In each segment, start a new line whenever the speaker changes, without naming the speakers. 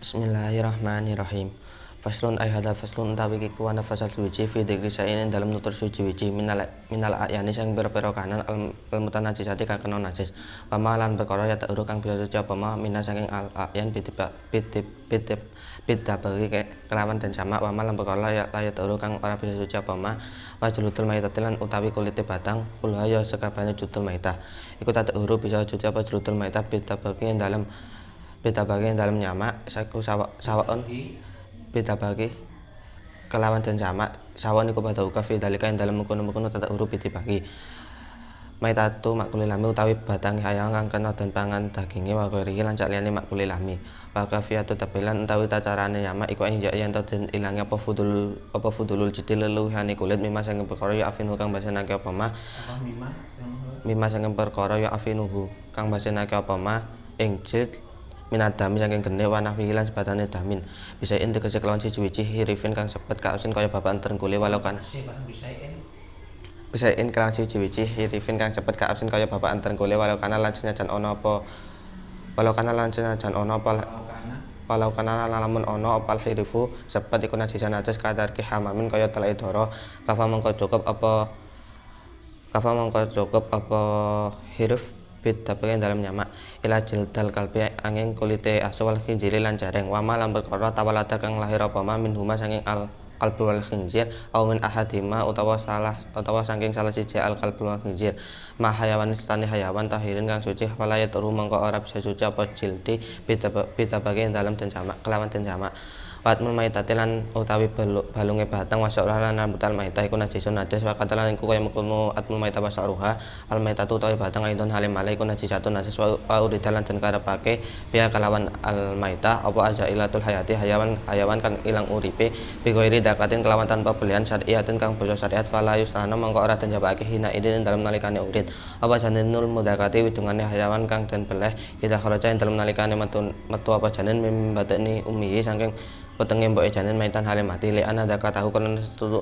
Bismillahirrahmanirrahim. Faslun ay hada faslun utawi kiku ana fasal suci fi dzikri sainin dalam nutur suci-suci minal ayani sang pira-pira kanan al mutanajisati kang kena najis. Pama lan perkara ya ta'uru kang bisa suci apa ma mina saking al ayan bagi kelawan dan jamak. Pama lan perkara ya ta'uru kang ora bisa suci apa ma wa julutul maitati lan utawi kulite batang kula ya sekabehane julutul maitah. Iku ta'uru bisa suci apa julutul maitah bagi dalam nyamak saku sawaon beda bagi kelawan dan jamak sawan iku pada uka fi dalika ing dalem mengkono-mengkono tata huruf bagi maitatu makuli lami utawi batang hayang kang kena den pangan daginge wa ghairihi lan saliyane makuli lami wa kafiyatu tabilan utawi tacarane nyamak iku ing yen to den ilange apa fudulul jiti leluhane kulit mimma sing perkara ya afinu kang basenake apa mimma sing perkara ya afinuhu kang basenake apa ma ing jid minadami saking gene wa nahwihi lan sebatane damin bisa tegese kelawan siji-wiji hirifin kang sepet kausin kaya babakan terengkule walau kan bisa kelawan siji-wiji hirifin kang sepet kausin kaya babakan terengkule walau kana lan senajan ana apa lamun ana opal hirifu sepet iku najisan najis kadar ki hamamin kaya telek dara kafa mongko cukup apa hirif beda bagian dalam nyamak ila jildal kalbi angin kulite asu wal khinjiri lan jareng wama lan perkara tawalada kang lahir apa ma min huma saking al qalbi wal khinjir au min ahadima utawa saking salah siji al qalbi wal khinjir ma hayawan istani hayawan tahirin kang suci falaya turu mongko ora bisa suci apa jildi beda bagian dalam dan jamak kelawan dan jamak Watmul maitati lan utawi balunge batang wasakruha lan rambutan maitah iku najisun najis wa katalan iku kaya mengkono atmul maitah wasakruha al maitatu utawi batang aidon halim alai iku najisatun najis wa uridalan den karepake biya kalawan al maitah apa azailatul hayati hayawan kang ilang uripe bi ghairi dakatin kelawan tanpa belian syariatin kang basa syariat fala yusana mongko ora den jabake hina idin dalem nalikane urid apa janinul mudakati widungane hayawan kang den beleh ida kharaja ing dalem nalikane metu apa janin mimbateni ummihi saking wetenge mboke janin maitan halim mati li ana zakatahu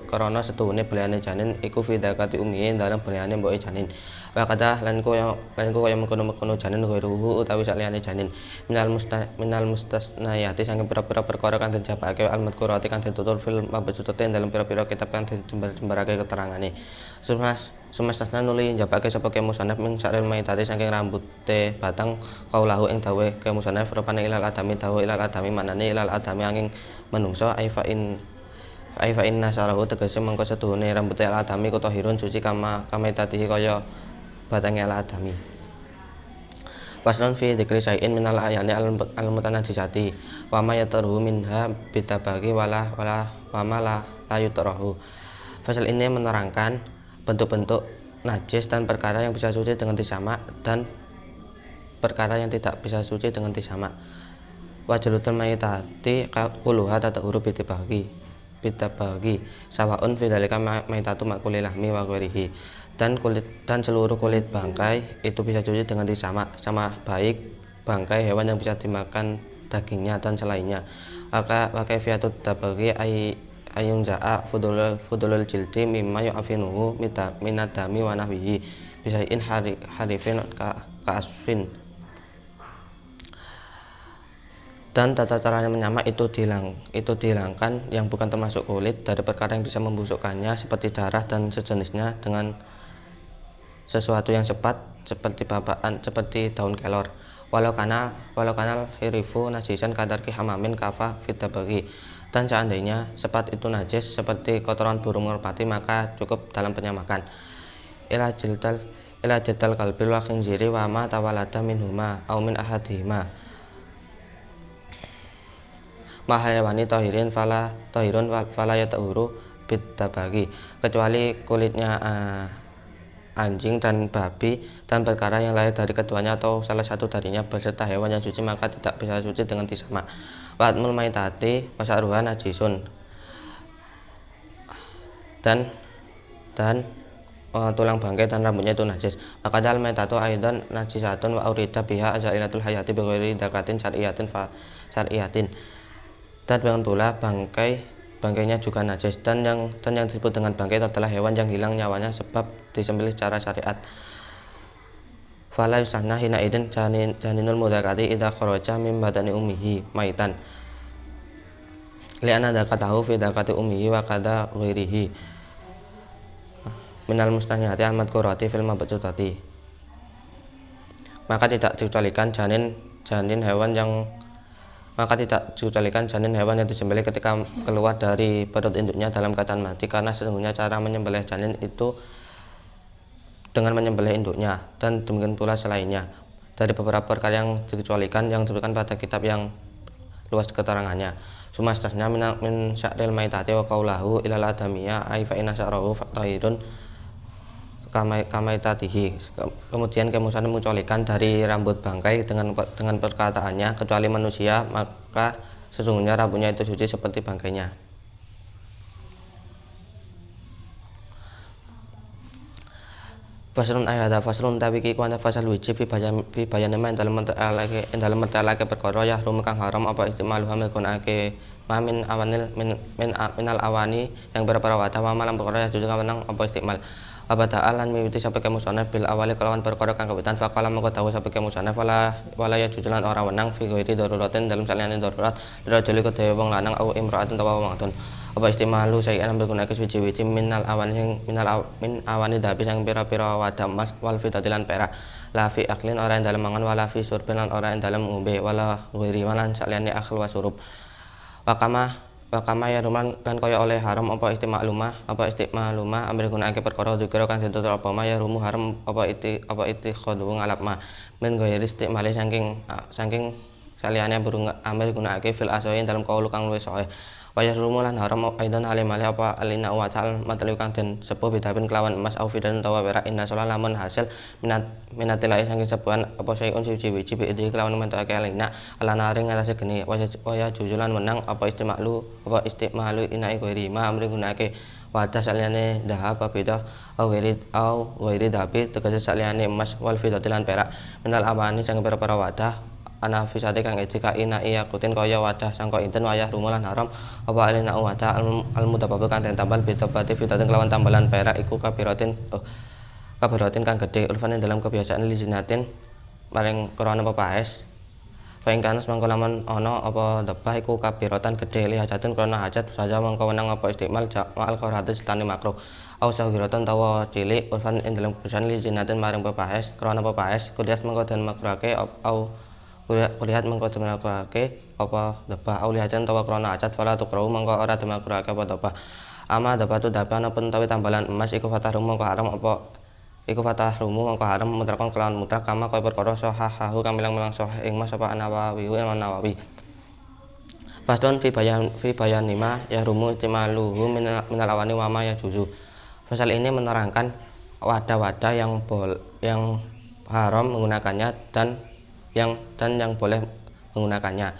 karena setuhune belane janin iku fi zakati ummihi dalam belane mboke janin wa kadah lan kaya mengkono janin ghairuhu utawi saliyane janin minal mustasnayati saking pira-pira perkara kang dijabake al madhkurati kang ditutur fil mabsutati dalam pira-pira kitab kang dijembarake keterangane Sumastasna nuli njabake sapa ke musannaf ming saril maitati saking rambute batang kaulahu ing dawuh ke musannaf rupane ilal adami dawuh ilal adami manane ilal adami angin menungso aifa inna sarahu tegese mengko setuhune rambute al adami kutahirun suci kama maitatihi kaya batange al adami Faslun fi dzikri syai'in minal ayani al mutanajjisati wa ma yatruhu minha bitabagi wala la yutarahu. Fasal ini menerangkan bentuk-bentuk najis dan perkara yang bisa suci dengan tisamak dan perkara yang tidak bisa suci dengan tisamak. Wajalutul maitati kuluha tata huruf bitabagi sawaun fi dzalika maitatu makuli lahmi wa ghairihi dan seluruh kulit bangkai itu bisa suci dengan tisamak sama baik bangkai hewan yang bisa dimakan dagingnya dan selainnya. Wakai fiatut tabagi ayung za'a fudulul jildi mimma yu'afinuhu minadami wa nahwihi bisain harifin ka'asfin dan tata caranya menyamak itu dihilangkan yang bukan termasuk kulit dari perkara yang bisa membusukkannya seperti darah dan sejenisnya dengan sesuatu yang seperti babaan seperti daun kelor walau kana hirifu najisan kadar hamamin kafa fitabagi dan seandainya sepat itu najis seperti kotoran burung merpati maka cukup dalam penyamakan ila jildal kalbil wa khinziri wa ma tawalada minhuma au min ahadihima mahayawani tahirun fala yatahuru bitabagi kecuali kulitnya anjing dan babi dan perkara yang lahir dari keduanya atau salah satu darinya beserta hewan yang suci maka tidak bisa suci dengan tisama. Watmul maitati wasaruha najisun dan tulang bangkai dan rambutnya itu najis. Maka dal maitatu aidan najisatun wa urida biha azailatul hayati bi ghairi dakatin syar'iyatin. Dan dengan pula bangkainya juga najis dan yang disebut dengan bangkai adalah hewan yang hilang nyawanya sebab disembelih secara syariat. Fala yusahna hina idin janinul mudakati idza kharaja min badani ummihi maitan. Li'anna dakatahu fi dakati ummihi wa kada ghairihi minal mustahniati ahmad qurati fil mabcutati. Maka tidak dicualikan janin hewan yang disembelih ketika keluar dari perut induknya dalam keadaan mati, karena sesungguhnya cara menyembelih janin itu dengan menyembelih induknya, dan demikian pula selainnya dari beberapa perkara yang dikecualikan yang disebutkan pada kitab yang luas keterangannya. Sumastasnya min sya'ril maitati wa qaulahu ilal adamiyya ai fa inna sya'rahu tahirun kamaitatihi. Kemudian kemudian mengecualikan dari rambut bangkai dengan perkataannya kecuali manusia maka sesungguhnya rambutnya itu suci seperti bangkainya. Faslun ayat faslun tabiki kuanta fasal wiji fi bayan ma dalam mertelake perkara ya rum kang haram apa istimalu hamil kunake min minal awani yang berapa wata wa malam perkara ya juga menang apa istimal apa ta'alan miwiti sampai kemusana bil awali kelawan perkara kang kawitan faqala mengko tahu sampai kemusana wala ya jujulan ora wenang fi ghairi daruratin dalam saliyane darurat rajuli kedaya wong lanang au imra'atun tawa wong adon apa istimalu sayan bergunake suci-suci min awani dabi sang pira-pira wadah emas wal fidatilan perak la fi aklin ora ing dalem mangan wala fi surbin lan ora ing dalem ngombe wala ghairi lan saliyane akhl wa surub Wakama ya ruman lan kaya oleh haram apa istimaklumah ambil gunakake perkara dikira kang ditutur apa ma ya rumu haram apa iti khodu ngalap ma min ghairi istimali saking saliyane burung ambil gunakake fil asoin dalam kaulu kang luwih sahih waya rumu lan haram aidan alimale apa alina wa ta'al matali kang den sepuh bidapin kelawan emas au fidan utawa perak inna sholah lamun hasil minatilai saking sepuhan apa syai'un suci-suci bi kelawan mentake alina ala naring atase geni waya jujulan menang apa istimalu inai ghairi ma amri gunake wadah saliyane dahab beda au ghairi dabi tegese saliyane emas wal fidatilan perak minal awani saking para wadah anafisate kang etika ina yakutin kaya wadah sangka inten wayah rumulan haram apa alina wadah al mudabab kang den tambal bidabati fidatin kelawan tambalan perak iku kabiratin kang gedhe urfane dalam kebiasaan lizinatin paling krana pepaes paing kanas mangko lamun ana apa debah iku kabiratan gedhe li hajatun krana hajat saja mangko wenang apa istimal ma'al qaratis tani makruh au sawiratan tawa cilik urfan ing dalam kebiasaan lizinatin maring pepaes krana pepaes kulihat mangko den makruhake au kulihat mengko dimakruhake apa debah aulihatan tawa krana acat fala tukrau mengko ora dimakruhake apa debah ama debah tu debah napa utawi tambalan emas iku fatahrumu mengko haram mutrakon kelawan mutrak kama kaya perkara sahahu kamilang sahih ing mas apa Nawawi Faston fi bayan lima ya rumu istimaluhu minal awani wa ma ya juzu. Pasal ini menerangkan wadah-wadah yang haram menggunakannya dan yang boleh menggunakannya.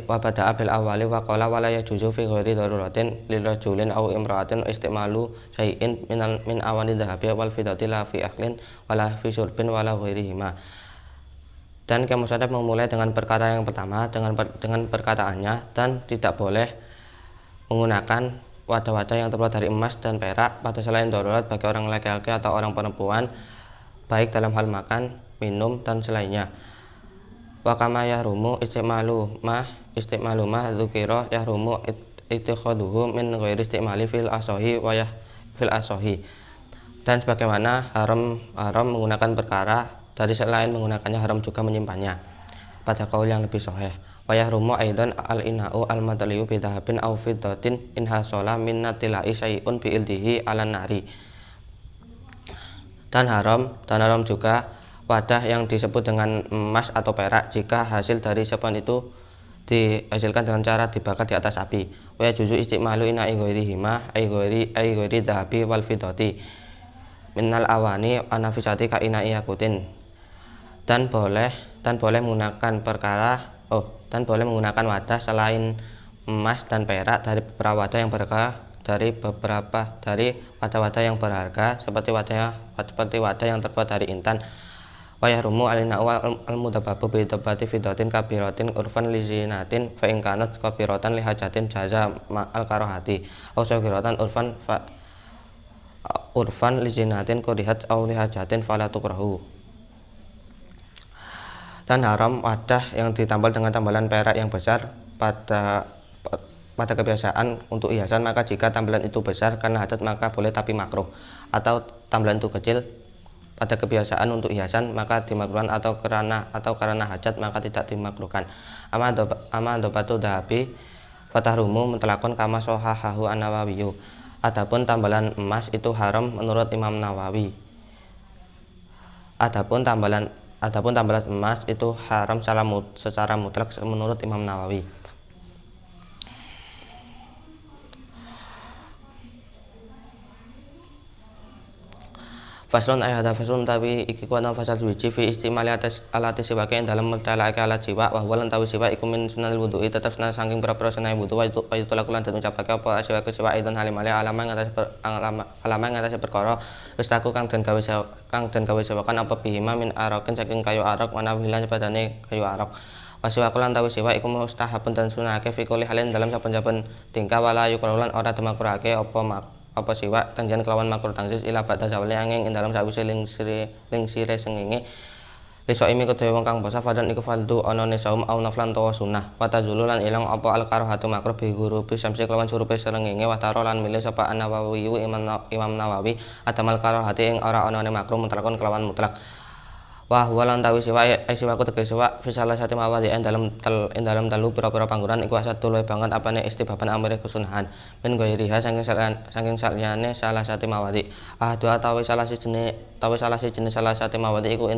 Wabada abil awali wa qala wala yajuzu fi ghairi daruratin lirajulin aw imra'atin istimalu syai'in min awani dhahabi wal fidati la fi aklin wala fi syurbin wala ghairihima. Dan kemusyadab memulai dengan perkara yang pertama dengan perkataannya dan tidak boleh menggunakan wadah-wadah yang terbuat dari emas dan perak pada selain darurat bagi orang laki-laki atau orang perempuan baik dalam hal makan, minum dan selainnya. Wa kama yahrumu istimalu ma dzukira yahrumu ittikhaduhu min ghairi istimali fil asahi wa fil asahi. Dan sebagaimana haram menggunakan perkara dari selain menggunakannya haram juga menyimpannya pada kaul yang lebih sahih. Wa yahrumu aidan al inau al madaliyu bi dhahabin aw fiddatin in hasala min natilai syai'un bi ildihi ala nari. Dan haram juga wadah yang disebut dengan emas atau perak jika hasil dari sepan itu dihasilkan dengan cara dibakar di atas api. Wa juzu istimalu ina ghairihima ai ghairi dhahabi wal fiddati. minal awani anafisati ka inai yakutin, dan boleh menggunakan wadah selain emas dan perak dari beberapa wadah yang berharga dari wadah-wadah yang berharga seperti wadah yang terbuat dari intan. Wa yahrumu alina al mudabbabu bi dabati fidatin kabiratin urfan lizinatin fa in kanat kabiratan lihajatin jaza al karahati aw sagiratan urfan lizinatin kurihat aw lihajatin fala tukrahu. Dan haram wadah yang ditambal dengan tambalan perak yang besar pada kebiasaan untuk hiasan, maka jika tambalan itu besar karena hajat maka boleh tapi makruh, atau tambalan itu kecil pada kebiasaan untuk hiasan maka dimakruhkan, atau karena hajat maka tidak dimakruhkan. Ama dobatu dahabi fatahrumu mutlakon kama sohahahu an-Nawawiyu. Adapun tambalan emas itu haram menurut Imam Nawawi. Adapun tambalan emas itu haram secara mutlak menurut Imam Nawawi. Faslon ayat faslon tawi iki kuwi ana fasal suci fi istimali alati siwake dalam meltalake alat siwak wa huwa lan tawi siwak iku min sunanil wudu'i tetep sunah saking pira-pira sunah wudu wa itu lakulan dan ucapake apa siwak idon halimale alama ngatasi perkara wis taku kang den gawe sewakan apa bihima min arakin saking kayu arak manawilan padane kayu arak. Wasiwakulan tawi siwak iku mustahabun dan sunahake fi kulli halin dalam saben-saben tingkah wala yukrahulan ora dimakruhake apa siwak tanjan kelawan makruh tangsis ila ba'da zawali angin ing dalam sawise lingsire sengenge liso imi kudu wong kang poso fadan iku faldu ana ne saum au naflan tawa sunah wa tazulu lan ilang apa al karahatu makruh bi gurubi samsi kelawan surupe srengenge wa taro lan milih sapa An-Nawawi Imam Nawawi atamal karahati ing ora ana ne makruh mutlakon kelawan mutlak. Wah walan tawi siwak siwaku tegese siwak fi salah satu mawadi ing dalam telu pira-pira panggonan iku asat luwih banget apane istibaban amrih kesunahan min ghairiha saking saliyane salah satu mawadi tawi salah siji salah satu mawadi iku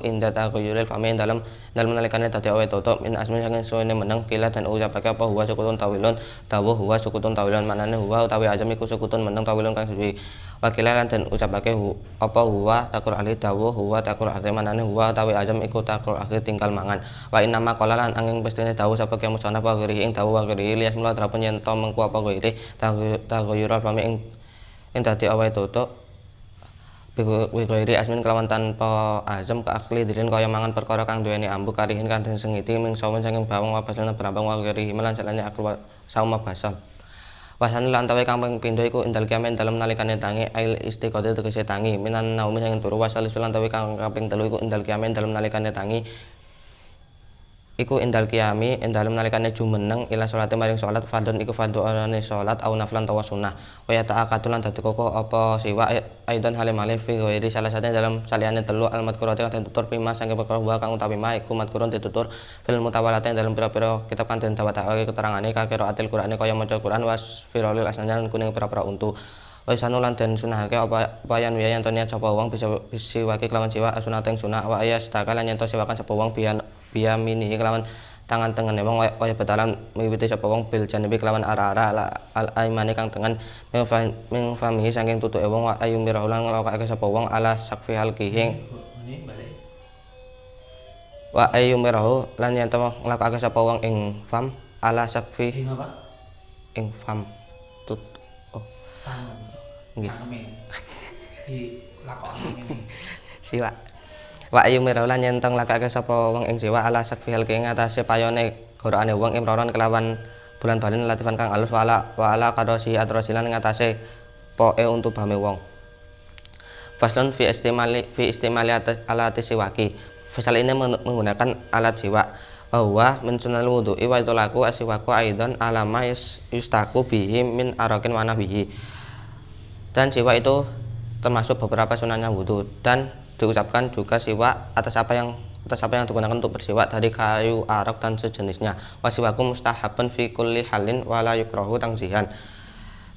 inda taghayyuril fami dalam nalikane dadi awe tutuk min asmin saking suwene meneng kila dan ucapake apa huwa sukutun tawilun dawuh huwa sukutun tawilun maknane huwa utawi ajam iku sukutun meneng tawilun kang suwi wakilan dan ucapake apa huwa takur ahli dawuh huwa takur ahli manane huwa tawi azam iku takur ahli tingkal mangan wa inama qalalan angin pestine dawuh sapa ke musana apa giri ing dawuh giri lias mula trapun yen to mengku apa giri tagoyura pami ing dadi awae tutuk giri asmin kelawan tanpa azam ka akli dirin kaya mangan perkara kang duweni ambu karihin kan sengiti ming sawen saking bawang apa lan berambang wa giri melan salane akal sauma basal. Wasane lan tawe kang pindho iku indal kiamen dalam nalikane tangi ail istiqodah tegese tangi minan naumi sing turu wasal lan tawe kang kaping 3 iku indal kiamen dalam nalikane tangi iku indal kiami dalam nalikane jumeneng ila salate maring salat fardhon iku fardhu anane salat au naflan tawa sunah wa ya ta'aqatulan dadi kokoh apa siwa aidan halimale fi ghairi salah satu dalam saliyane telu al madkurati kang tutur pima saking perkara wa kang utawi ma iku madkurun ditutur fil mutawalatin dalam pira-pira kitab kang den dawatake keterangane kakira atil Qur'ane kaya maca Qur'an was firalil asnajan kuning pira-pira untu. Waisanu lan den sunahake apa yan wiya yen to niat sapa wong bisa waki kelawan jiwa sunateng sunah wa ayas takalan yen to siwakan sapa wong biya mini kelawan tangan tengene wong kaya betalan miwiti sapa wong bil janibi kelawan ara-ara al aimane kang tengen ming famihi saking tutuke wong wa ayu mirahulan nglakokake sapa wong ala sakfi halqihing wa ayu mirahu lan yen to nglakokake sapa wong ing fam ala sakfi ing fam tut nggih siwa wa ayu mirahulan yen to nglakokake sapa wong ing siwa ala sakfi halqihing atase payone gorokane wong imroron kelawan bulan balen latifan kang alus wa ala qadosi atrosilan ngatasé poke untuk bame wong. Faslun fi istimali alati siwaki. Fasal ini menggunakan alat siwak. Bahwa min sunanil wudu'i wa itlaku asiwaku aidan alama yustaku bihi min arakin wa nahwihi. Dan siwak itu termasuk beberapa sunahnya wudu dan diucapkan juga siwak atas apa yang digunakan untuk bersiwak dari kayu arak dan sejenisnya. Wasiwaku mustahabun fi kulli halin wala yukrahu tangzihan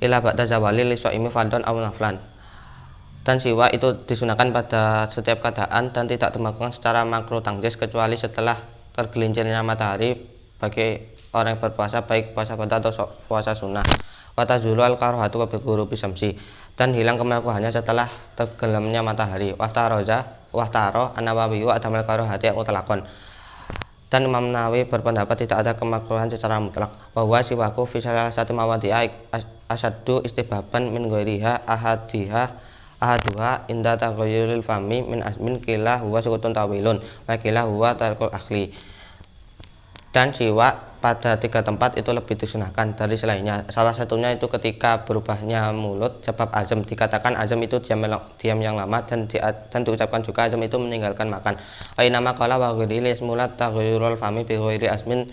ila ba'da zawali li shaimi fardhon aw naflan. Dan siwak itu disunahkan pada setiap keadaan dan tidak dimaksudkan secara makruh tangzis kecuali setelah tergelincirnya matahari bagi orang yang berpuasa, baik puasa fardu atau puasa sunnah. Wa tazulu al karahatu wa bi ghurubi syamsi, dan hilang kemakruhannya setelah tenggelamnya matahari. Wahtaro an-Nawawi wa adamal karahati mutlaqan, dan Imam Nawawi berpendapat tidak ada kemakruhan secara mutlak. Bahwa siwaku fi salah satu mawadi'a asyaddu istihbaban min ghairiha ahaduha inda taghayyuril fami min asmin kila huwa sukutun tawilun wa kila huwa tarkul akhli. Dan siwak pada 3 tempat itu lebih disunahkan dari selainnya. Salah satunya itu ketika berubahnya mulut sebab azam. Dikatakan azam itu diam yang lama, dan diucapkan juga azam itu meninggalkan makan. Wa inama qala wa ghairi lismulat taghayyurul fami bi ghairi asmin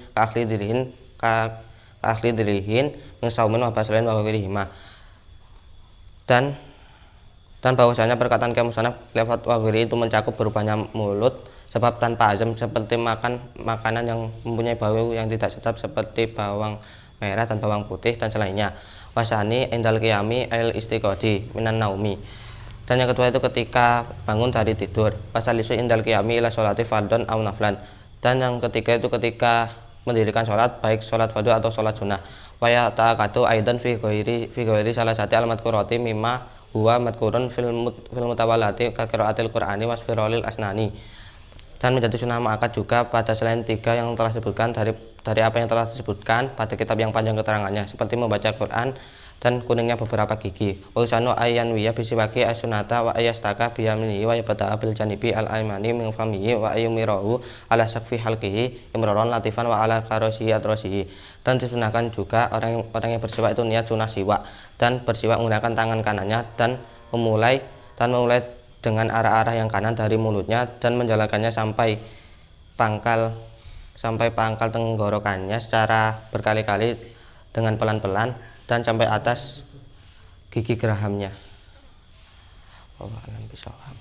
ka akhli dirihin min saumin wa baslain wa ghairihima. Dan bahwasanya perkataan kemusanaf lewat wa ghairi itu mencakup berubahnya mulut sebab tanpa azam, seperti makan makanan yang mempunyai bau yang tidak sedap seperti bawang merah dan bawang putih dan selainnya. Wasani indal qiyami al istiqodi minan naumi, dan yang kedua itu ketika bangun dari tidur. Wasalisu indal qiyami ila sholati fardhon aw naflan, dan yang ketiga itu ketika mendirikan sholat, baik sholat fardu atau sholat sunnah. Wa ya ta'aqatu aidan fi ghairi salah satu al-madhkurati mimma huwa madhkurun fil mutawallati ka qiraatil qur'ani wasfirolil asnani, dan menjadi sunnah muakkad juga pada selain 3 yang telah disebutkan dari apa yang telah disebutkan pada kitab yang panjang keterangannya, seperti membaca Quran dan kuningnya beberapa gigi. Wa usanu ayyan wiya bisiwaki asunata wa ayastaka biyamini wa yabta'a bil janibi al aymani min famihi wa ayyumirahu ala sakfi halqihi imraron latifan wa ala karosihi atrosihi. Dan disunahkan juga orang yang bersiwak itu niat sunnah siwak, dan bersiwak menggunakan tangan kanannya dan memulai dengan arah-arah yang kanan dari mulutnya, dan menjalankannya sampai pangkal tenggorokannya secara berkali-kali dengan pelan-pelan dan sampai atas gigi gerahamnya. Allah alam bisawab.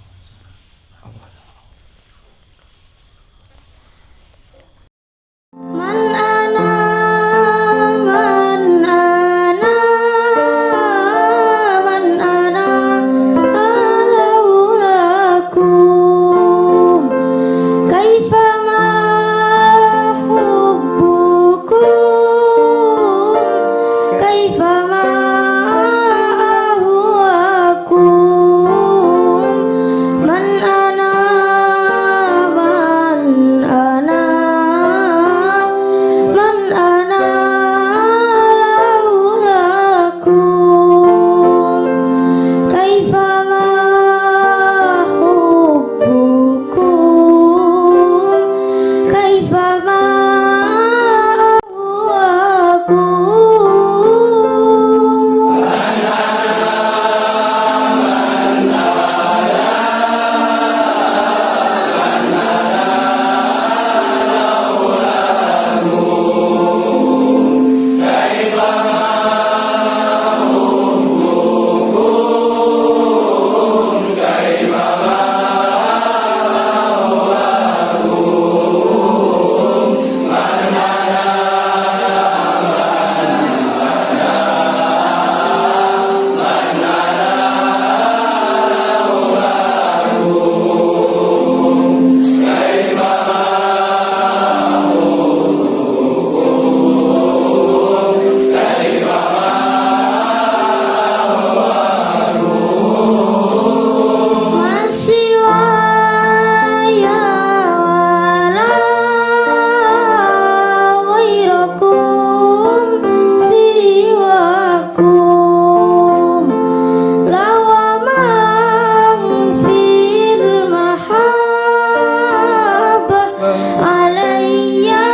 alayya